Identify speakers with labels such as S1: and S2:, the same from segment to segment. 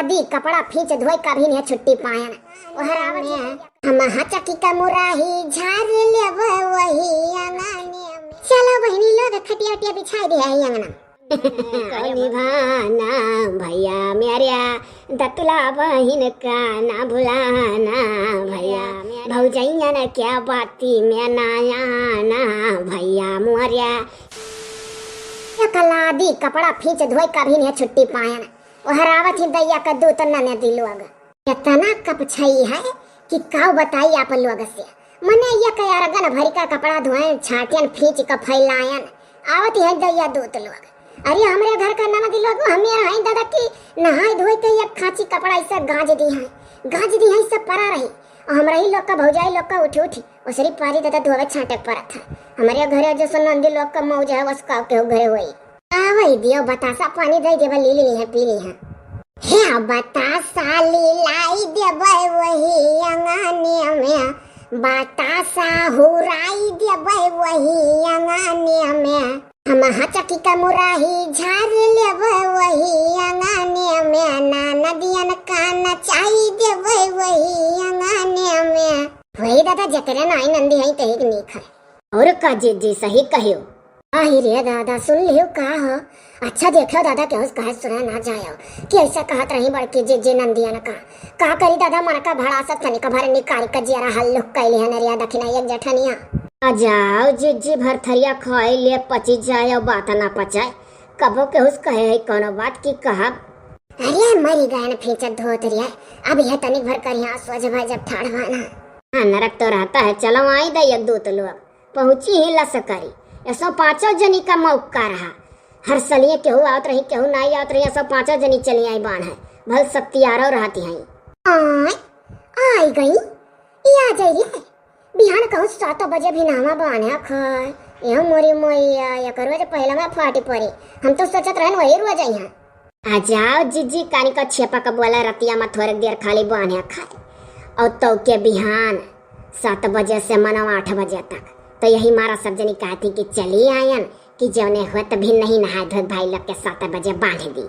S1: दी कपड़ा फींच धोई कभी नहीं छुट्टी पायन ओहरा में हम चकी का मुराही झाड़ लेब वही अंगने में। चलो बहनी लोग खटिया उटिया बिछाई दे आई अंगना निभाना भैया मेरिया दतुला बहिन का ना भुलाना भैया भौजैया न क्या बाती में ना भैया मोरिया कला दी कपड़ा फींच धोई कभी नहीं छुट्टी पायन ओहरावत ही दैया का दूत न दी लोग इतना कप छई है कि काव बताई आप लोग से मने ये कया रगन भरी का कपड़ा धोए छाटियन फींच का फैलायन आवत है दैया दूत लोग। अरे हमारे घर का नमक लोग हमें हाई दादा की नहाई धोई के एक खाची कपड़ा ऐसा गाज दी है सब परा रही और हमरा ही लोग का भौजाई लोग का उठी उसरी पारी दादा धोवे छाटक पर था हमारे घरे जो नंदी लोग का मौज है बस का के घरे हुई आवई दियो बतासा पानी दे देबा ली है पी ली है हे बतासा लाई देबा वही अंगने में बतासा हुराई देबा वही अंगने में हम चकी का मुराही झाड़ लेब वही अंगने में ना नदियन का नचाई देब वही अंगने में वही दादा जकरे नाई नंदी है तही नीक है और का जी सही कहियो आही रे दादा सुन लियो का हो अच्छा देखो दादा के उस कहे सुना ना जायो कि ऐसा कहत रही बड़की जी नंदियन का करी दादा मन का भाड़ा सा तनी का भर निकाल का जियारा हल्लुक कैले है नरिया दखिना एक जठनिया आ जाओ जी भर थरिया खाए ले पची जाए और बात ना पचाए कबो के उस कहे है कोनो बात की कहा अरे मरी गए न फेंचत धोत रिया अब यह तनिक भर कर यहाँ सोच भाई जब ठाड़वाना हाँ नरक तो रहता है चलो आई दे एक दूत लोग पहुंची ही लसकरी ऐसा पांचों जनी का मौका रहा हर सलिए केहू आवत रही केहू नहीं आवत रही ऐसा पांचों जनी चली आई बाण है भल सत्यारो रहती हैं आई गई ये आ जाई रे बिहान कहूँ 7 बजे भी नामा बान्हा खाए यह मोरी मोइया या करो जे पहला में फाटी पड़ी हम तो सोचत रहन वही रोज यहाँ आ जाओ जीजी कानी का छेपा का बोला रतिया में थोड़ी देर खाली बान्हा खाए और तो के बिहान 7 बजे से मनो 8 बजे तक तो यही मारा सब जनी कहती कि चली आयन कि जौने हुआ तभी नहीं नहाए धोए भाई लोग के 7 बजे बांध दी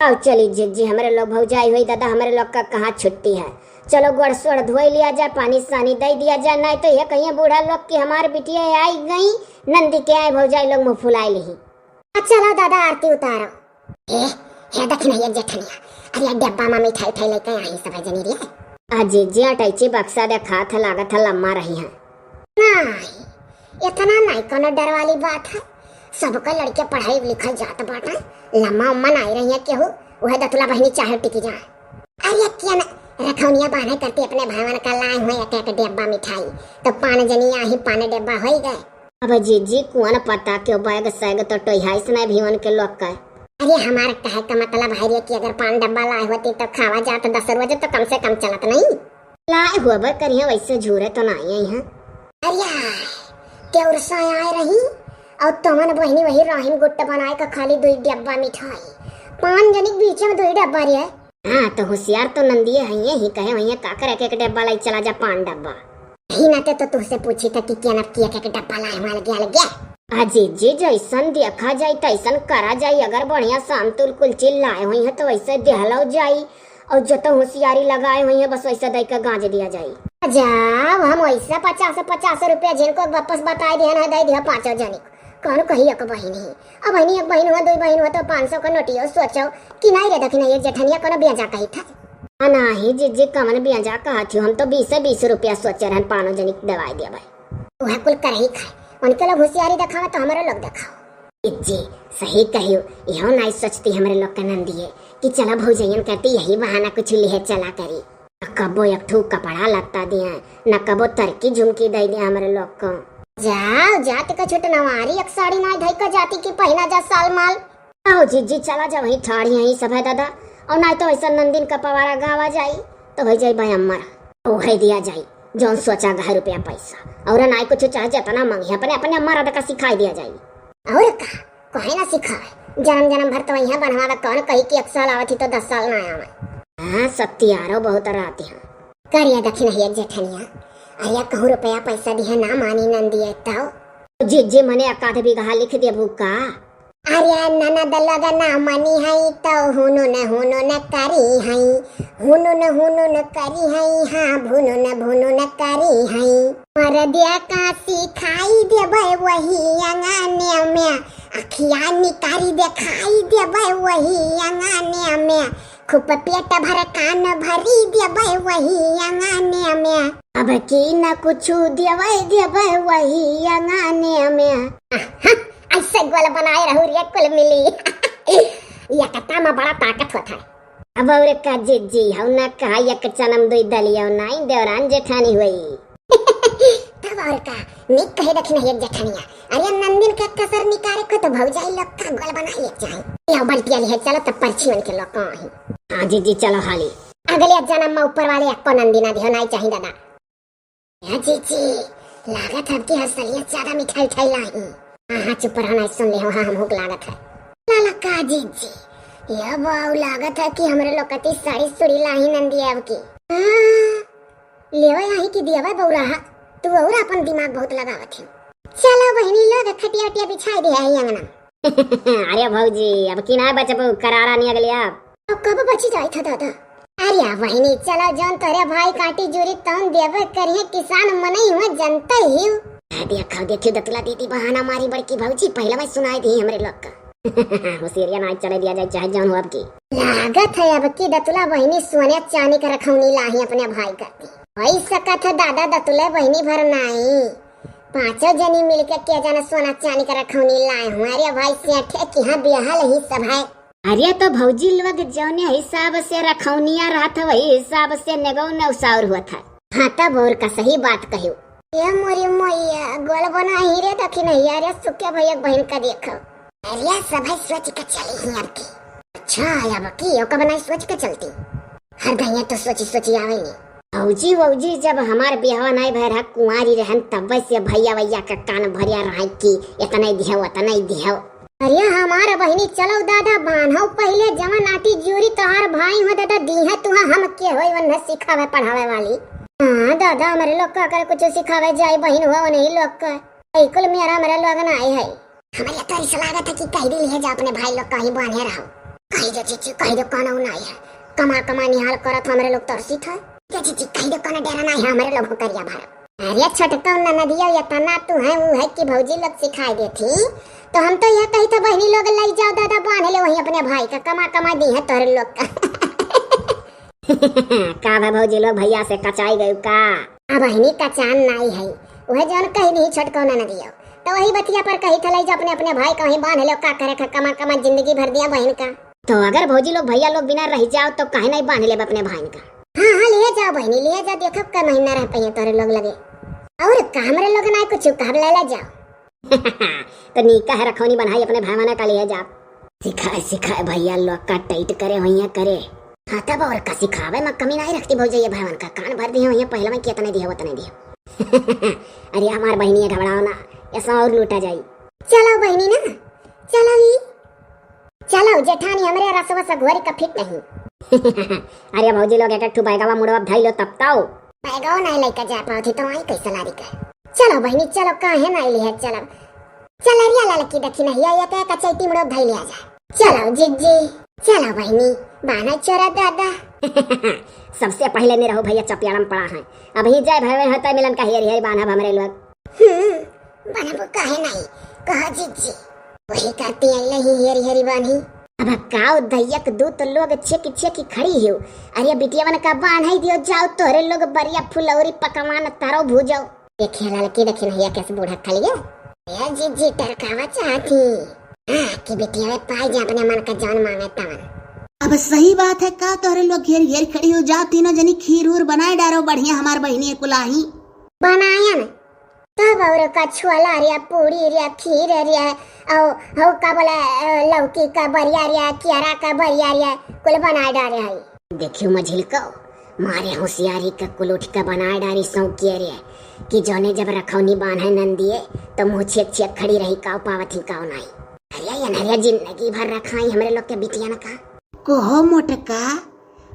S1: और चली जीजी हमारे लोग भौजाई हुई दादा हमारे लोग का कहाँ छुट्टी है चलो गोड़ सोड़ धोई लिया जाए पानी सानी दे दिया जाए नहीं तो ये कहीं बूढ़ा लोग की हमारे बिटिया आई गई नंदी के आए भौजाई लोग मुँह फुलाई ली चलो दादा आरती उतारो हे दखना ये जठनिया अरे डब्बा में मिठाई उठाई लेके आई सब जनी रे आज जी अटैची बक्सा देखा था लागत था लम्मा रही है नहीं इतना नहीं कोनो डर वाली बात है सबका लड़के पढ़ाई लिखाई जात बाटा लम्मा उम्मा नहीं रही है केहू वह दतुला बहनी चाहे टिकी जाए अरे क्या रखौनिया बहाने करते अपने भाईवन का लाए हुए एक डब्बा मिठाई तो 5 जनिया ही 5 डब्बा हो गए अब जीजी कौन पता क्यों बैग सैग तो टोहाइस नहीं भीवन के लोग का अरे हमारे कहे का मतलब है कि अगर 5 डब्बा लाए होती तो खावा जाता 10 रोज तो कम से कम चलत नहीं लाए हुआ करिए वैसे झूरे तो नहीं है अरे केउर सा आए रही और तमन बहनी वही राहिन गुट्टा बनाए का खाली 2 डब्बा मिठाई 5 जनी बीच में 2 डब्बा रे हाँ तो होशियार तो नंदिये है ही कहे वही काकर एक डब्बा लाई चला जा 5 डब्बा ही नाते तो तुझसे पूछी था कि क्या न किया एक डब्बा लाए माल गया अजी जी जैसन देखा जाए तैसन करा जाए अगर बढ़िया शांतुल कुलची लाए हुई है तो वैसे देहलो जाई और जो तो होशियारी लगाए हुई है बस वैसे दे का गांज दिया जाये जाओ हम वैसे 50 रुपया जिनको वापस बताए दिया दे दिया 5 जनी कौन कही एक बहन ही अब बहनी एक बहन हुआ 2 बहन हुआ तो 500 का नोटियो सोचो कि नहीं रे दखना एक जठनिया कोनो बेजा कही था नहीं जीजी कमन बेजा कहा थी हम तो 20 रुपया सोचे रहन 5 जनी दवाई दिया भाई वह कुल कर ही खाए उनके लोग होशियारी दिखावा तो हमारे लोग दिखाओ जी सही कहियो यहो नहीं सोचती हमारे लोग का नंदी है कि चला भौजैयन कहती यही बहाना कुछ लिहे चला करी कबो एक ठू कपड़ा लगता दिया न कबो तरकी झुमकी दे दिया हमारे लोग को जाओ जाति का छोट नवारी एक साड़ी ना ढाई का जाति की पहना जा साल माल आओ जीजी चला जा वही ठाड़ी यही सब है दादा और ना तो ऐसा नंदिन का पवारा गावा जाई तो हो जाई भाई अम्मा ओहे दिया जाई जो सोचा 10 रुपया पैसा और ना कुछ चाहे जितना मांगी अपने अपने अम्मा राधा का सिखाई दिया जाई और का कहे ना सिखाए जन्म भर तो यहाँ बनवा कौन कही कि 1 साल आवती तो 10 साल ना आवे हाँ सत्यारो बहुत रहती है करिया दखिन है जेठनिया अरे कहूँ रुपया पैसा दिया ना मानी नंदी तो जी मने 1 बीघा लिख दे बुका अरे ननद लगन मनी हई तो हुनु न करी हई, हुनु न करी हई, हाँ भुनु न करी हई। मरदिया का सिखाई देबै वही अंगने में, अखिया निकारी देखाई देबै वही अंगने में, खूब पेट भर कान भरी देबै वही अंगने में, अब की न कुछु देबै वही अंगने में। ऐसे गोल बनाए रहू रे कुल मिली। या कता में बड़ा ताकत होता है। अब और का जी हौ ना कहा एक चनम दुई दलियो नाई देवरान जेठानी हुई। तब और का निक कहे रखना एक जेठानिया। अरे नंदिन का कसर निकारे को तो भौजाई लोग का गोल बना ले जाए। ये बल्टिया ले चलो तब परछियन के लोग कहीं। हां जी चलो हाली। अगले जन्म में ऊपर वाले एक को नंदिना दियो नहीं चाहिए दादा। या जी लागत है कि असलियत ज्यादा मिठाई उठाई लाई। हाँ चुप रहना सुन ले। हाँ हम भूख लागत है लाला का जी ये बाऊ लागत है कि हमरे लोकती साड़ी सुड़ी लाही नंदी अब की लेवा यही की दिया भाई बौरा तू और अपन दिमाग बहुत लगावत है। चलो बहनी लोग खटिया उटिया बिछाई दे है अंगना। अरे भौजी अब की ना बचबो करारा नहीं अगले अब कब बची जाई था दादा। अरे बहनी चलो जौन तोरे भाई काटी जोरी तौन देवे करिए किसान मनई हुआ जनता ही देखियो दतला दीदी बहाना मारी बड़की भौजी पहले मैं सुनाई दी हमरे लोग का। होशियारिया नाच चढ़ा दिया जाए चाहे जान हो अब की लागत है अब की दतुला बहनी सोने चांदी का रखौनी लाही अपने भाई करती वही सकत है दादा दतुला बहनी भर नहीं पांचों जनी मिलकर के जाना सोना चांदी का रखौनी लाए हमारे भाई सेठे की हाँ बिहाल ही सब है। अरे तो भौजी लोग जौने हिसाब से रखौनिया रहा था वही हिसाब से नेगो नौसार हुआ था। हाँ तब और का सही बात कहो ये मोरी मोया गोल बना ही रे दखी नहीं यार सुखे भैया बहन का देखो। अरे सब सोच के चली ही अब की। अच्छा अब की यो का बनाई सोच के चलती हर गैया तो सोची आवे नहीं। भौजी जब हमार बिहाव नहीं भय रहा कुंवारी रहन तब से भैया भैया का कान भरिया रहा की इतना ही दियो। अरे हमारा बहनी चलो दादा बान्हो पहले जवन आती जोरी तोहार भाई हो दादा दीहा तुहा हम के होई वन सिखावे पढ़ावे वाली। हाँ दादा हमारे लोग का अगर कुछ सिखावे जाए बहन हुआ नहीं लोग का कुल मेरा हमारे लोग ना आए है। हमारे तो ऐसा लगा था कि कहीं ले जा अपने भाई लोग कहीं बांधे रहो कहीं जो चीची कहीं जो काना नहीं है कमा निहाल करत हमारे लोग तरसी था क्या चीची कहीं जो काना डेरा नहीं है हमारे लोग करिया भर। अरे छोटका ना दिया या तना तू है वो है कि भौजी लोग सिखाई देती तो हम तो यह कही था बहनी लोग लाई जाओ दादा बांध ले वहीं अपने भाई का कमा दी है तोरे लोग का भौजी लोग भैया से कचाई गई का बहनी कचान नहीं है वह जौन कहीं नहीं छोटका ना दिया तो वही बतिया पर कही था लाई जा अपने भाई का वहीं बांध लो का करे कमा जिंदगी भर दिया बहन का। तो अगर भौजी लोग भैया लोग बिना रह जाओ तो काहे नहीं बांध ले अपने भाई का। हाँ ले जाओ बहनी ले जाओ देखो का महीना रह पाए तोरे लोग लगे और कामरे लोग ना कुछ कब ले जाओ। तो नीका है रखौनी बनाई अपने भावना का लिए जाओ सिखाए भैया लोग का टाइट करे वही करे। हाँ तब और का सिखावे मैं कमी नहीं रखती भौजी ये भावन का कान भर दिया वही पहले में कितना दिया उतना दिया। अरे हमार बहनी घबराओ ना ऐसा और लूटा जाई। चलो बहनी ना चलो जेठानी हमरे रसवा से घोरी का फिट नहीं। अरे भौजी लोग एक बैगावा मुड़वा धाई लो तब ताओ बैगावा नहीं लेकर जा पाओ थी तो वहीं कैसे लारी का। चलो बहनी चलो काहे नहीं लिया चलो रिया लाल की दखी नहीं ये तो कचैती मुड़वा धाई लिया जा। चलो जिज्जी चलो बहनी बाना चोरा दादा। सबसे पहले नहीं रहो भैया चपियाड़म पड़ा है अब ही जाए भाई होता मिलन का हेरी बाना हमरे लोग बाना काहे नहीं कहा जिज्जी वही करती है ही हेरी बानी। अब काओ दैयक दू तो लोग छेकी खड़ी हो। अरे बिटिया मन का बांध ही दियो जाओ तोरे लोग बढ़िया फुलौरी पकवान तारो भूजो देखे लड़की देखे नहीं कैसे बूढ़ा खा लिया ये जिज्जी टरकावा चाहती कि बिटिया में पाई जा अपने मन का जान मांगे तवन।
S2: अब सही बात है का तोरे लोग घेर खड़ी हो जाओ तीनों जनी खीर उर बनाए डारो बढ़िया हमार बहनी कुलाही
S1: बनाया न तब और का छोला रिया पूरी रिया खीर रिया औ हो का बोला लौकी का बरिया रिया कियारा का बरिया रिया कुल बनाए डाले है। देखियो मझिल को मारे होशियारी का कुलूठ का बनाए डारी सौ किए रे कि जोने जब रखौनी बांधे नंदिए तो मुँह छेक खड़ी रही काव पावत ही काव नहीं। अरे ये नरिया जिंदगी भर रखाई हमरे लोग के बिटिया न का
S2: कोहो मोटका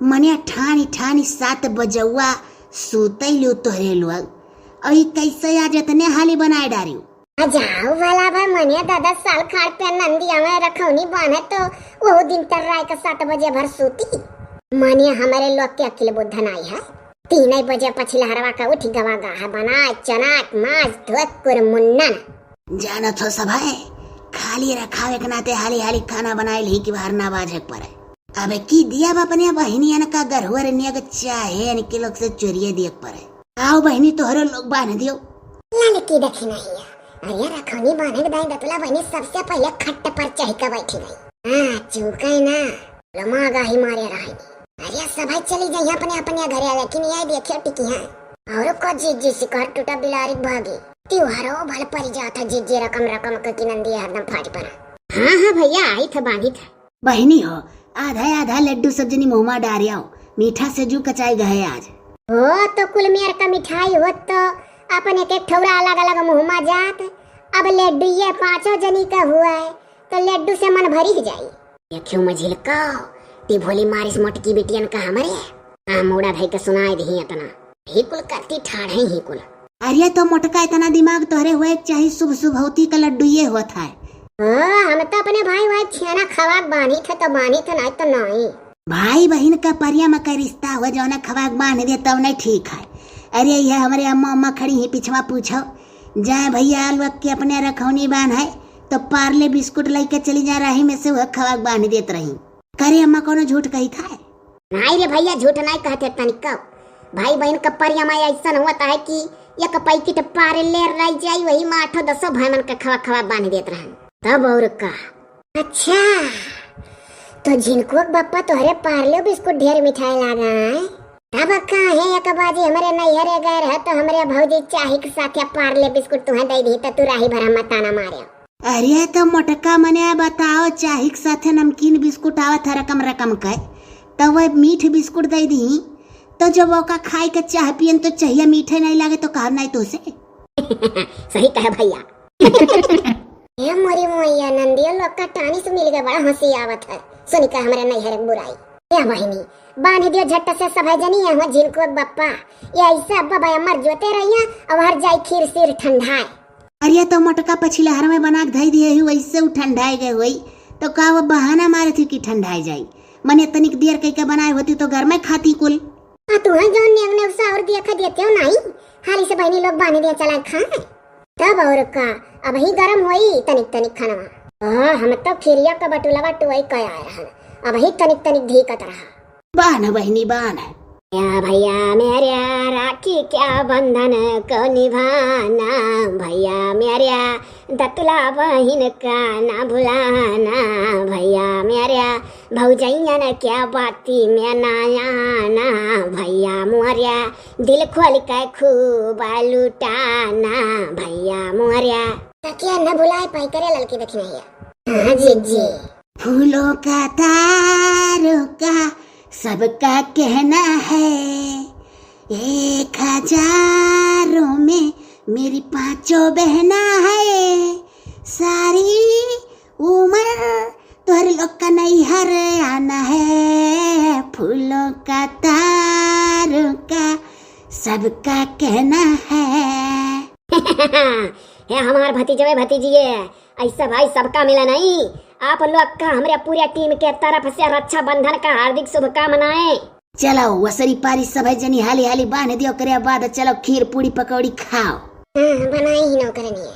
S2: मने ठानी 7 बजौआ सुतैलु तोहरे लोग और कैसे आज इतने हाली बनाए डारी
S1: जाओ वाला भाई मने 10 साल खाड़ पे नंदिया में रखौनी बांधे तो वो दिन तर्राय का 7 बजे भर सूती। मने हमारे लोग के अखिल बुद्धन आई है 3 बजे पछिला हरवा का उठी गवा गा बना चनाक माज धोकुर मुन्नन।
S2: जानो थो सब है खाली रखावे के नाते हाली हाली खाना बनाए ली की बाहर ना बाजे पड़े। अबे की दिया अपने बहनिया का गरहुआ निया के चाहे यानी के लोग से चोरिये दिए पड़े। आओ बहनी तोहरे लोग बांध दियो।
S1: लड़की देखी नहीं है अरे रखौनी बांधे के दाई दतला बहनी सबसे पहले खट्ट पर चढ़ के बैठी गई। हां चूका ना लमागा ही मारे रही। अरे सब चली जाइए अपने अपने घरे लेकिन ये देखियो टिकी है और को जीजी शिकार टूटा बिलारी भागी त्योहारों भल पड़ जाता जीजी रकम रकम के नंदी हरदम फाट पड़ा। हां भैया आई था बांधी था।
S2: बहनी हो आधा आधा लड्डू सजनी मुहमा डारिया हो मीठा से जू कचाई गए आज।
S1: हो तो कुल मेर का मिठाई हो तो अपन एक एक ठौरा अलग अलग मुहमा जात। अब लड्डू ये 5 जनी का हुआ है तो लड्डू से मन भरी जाई। ये क्यों मझिलका ती भोली मारिस मोटकी बेटियन का हमरे मोड़ा भाई के सुनाई दी इतना ही कुल करती ठाढ़े ही कुल।
S2: अरे तो मोटका इतना दिमाग तोहरे हुए चाहे शुभ शुभौती का लड्डू ये होता है।
S1: हम तो अपने भाई छेना खवाक बांधी थे तो बांधी थे नहीं तो नहीं।
S2: भाई बहन का परिया में का रिश्ता हुआ जो ना खवाक बांध दे तब नहीं ठीक है। अरे ये हमारे अम्मा अम्मा खड़ी ही पिछवा पूछो जाए भैया लोग के अपने रखौनी बांध है तो पार्ले बिस्कुट लेके चली जा रही में से वह खवाक बांध देत रही। करे अम्मा कोनो झूठ कही था?
S1: नहीं रे भैया झूठ नहीं कहते तनिक। भाई बहन का परिया में ऐसा होता है कि एक पैकेट पारे ले रही जाई वही में 8-10 भाई मन का खवा खवा बांध देत रहन तब और का। अच्छा तो जिनको बप्पा तोहरे पार्ले बिस्कुट ढेर मिठाई लागा है तब काहे एक बाजी हमारे नैहरे गए रहे तो हमारे भौजी चाही के साथ पार्ले बिस्कुट तुम्हें दे दी तो तू राही भरा मताना मारे।
S2: अरे तो मोटका मने बताओ चाही के साथ नमकीन बिस्कुट आवत है रकम रकम का तो वह मीठ बिस्कुट दे दी तो जब वो का खाए के चाह पियन तो चाहिए मीठे नहीं लगे तो कहा नहीं तो से
S1: सही कहे भैया। ये मोरी मोया नंदिया लोग का टानी से मिल गया बड़ा हंसी आवत है सुन का हमारे नैहरे बुराई। या बहनी बांध दियो झट्ट से सभा जनी है जिनको बप्पा ये ऐसा बाबा मर जोते रहिया अब हर जाई खीर सिर ठंडाए।
S2: अरे तो मोटका पछिला हर में बना के धई दिए ही वैसे उ ठंडाए गए हुई तो का वो बहाना मारे थी कि ठंडाई जाई मने तनिक देर कई का बनाए होती तो घर में खाती कुल।
S1: तू है जो ने उसा और दिया खा देते हो नहीं हाली से बहनी लोग बांध दिया चला खाए तब और का अब ही गरम होई तनिक तनिक खाना। हम तो खीरिया का बटुलवा टुई कया रहन अब ही तनिक तनिक धीकत रहा।
S2: बान बहनी बान
S1: या भैया मेरे राखी क्या बंधन को निभाना भैया मेरे दतला बहन का ना भुलाना भैया मेरे भौजैया ने क्या बाती में नायाना भैया मोरिया दिल खोल के खूब लुटाना भैया मोरिया क्या न भुलाए पाई करे लड़की देखी नहीं है। हाँ जी
S2: फूलों का तारों का सबका कहना है 1000 में मेरी 5 बहना है सारी उम्र तोहरे लोग का नैहर आना है फूलों का तारों का सबका कहना है।
S1: है हमार भतीजे भतीजी ऐसा भाई सबका मिला नहीं आप लोग का हमारे पूरे टीम के तरफ से रक्षाबंधन का हार्दिक शुभकामनाएं।
S2: चलो वसरी पारी सब जनी हाली हाली बांध दियो करे बाद चलो खीर पूरी पकौड़ी खाओ।
S1: बनाई ही नौकरनी है।